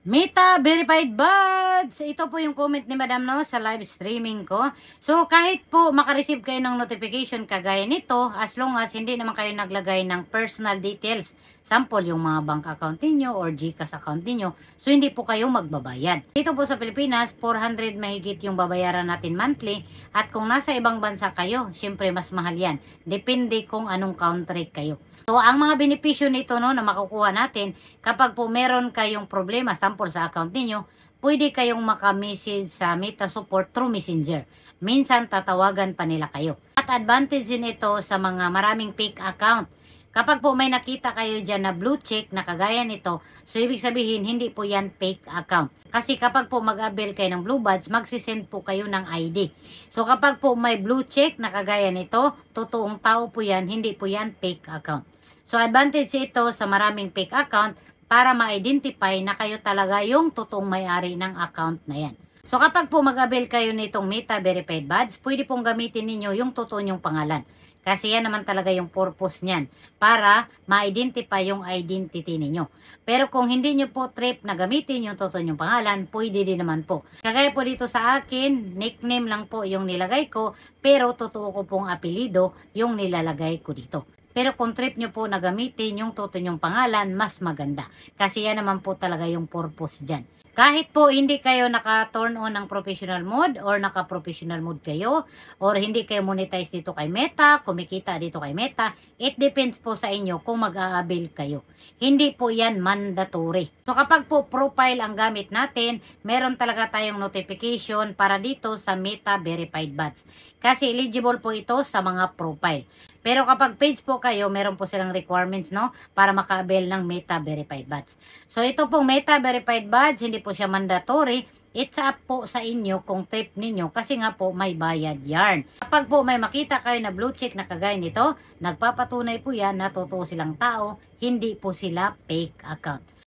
Meta Verified Buds! Ito po yung comment ni Madam no sa live streaming ko. So kahit po makareceive kayo ng notification kagaya nito, as long as hindi naman kayo naglagay ng personal details, sample yung mga bank account niyo or GCash account niyo, so hindi po kayo magbabayad. Dito po sa Pilipinas, 400 mahigit yung babayaran natin monthly, at kung nasa ibang bansa kayo, syempre mas mahal yan. Depende kung anong country kayo. So, ang mga benepisyo nito no, na makukuha natin, kapag po meron kayong problema, sample sa account ninyo, pwede kayong makamessage sa Meta Support through Messenger. Minsan, tatawagan pa nila kayo. At advantage din ito sa mga maraming fake account. Kapag po may nakita kayo dyan na blue check na kagaya nito, so ibig sabihin, hindi po yan fake account. Kasi kapag po mag-avail kayo ng Blue Buds, magsisend po kayo ng ID. So kapag po may blue check na kagaya nito, totoong tao po yan, hindi po yan fake account. So advantage ito sa maraming fake account para ma-identify na kayo talaga yung totoong may-ari ng account na yan. So kapag po mag-avail kayo nitong Meta Verified Buds, pwede pong gamitin ninyo yung totoo nyong pangalan. Kasi yan naman talaga yung purpose niyan, para ma-identify yung identity ninyo. Pero kung hindi nyo po trip na gamitin yung totoo nyong pangalan, pwede din naman po. Kagaya po dito sa akin, nickname lang po yung nilagay ko, pero totoo ko pong apelido yung nilalagay ko dito. Pero kung trip nyo po na gamitin yung totoo nyong pangalan, mas maganda. Kasi yan naman po talaga yung purpose dyan. Kahit po hindi kayo naka-turn on ng professional mode or naka-professional mode kayo or hindi kayo monetize dito kay Meta, kumikita dito kay Meta, it depends po sa inyo kung mag-a-avail kayo. Hindi po yan mandatory. So kapag po profile ang gamit natin, meron talaga tayong notification para dito sa Meta Verified Buds. Kasi eligible po ito sa mga profile. Pero kapag page po kayo, meron po silang requirements no para maka-avail ng Meta Verified Buds. So ito pong Meta Verified Buds, hindi po siya mandatory. It's up po sa inyo kung trip ninyo kasi nga po may bayad yarn. Kapag po may makita kayo na blue check na kagaya nito, nagpapatunay po yan na totoo silang tao, hindi po sila fake account.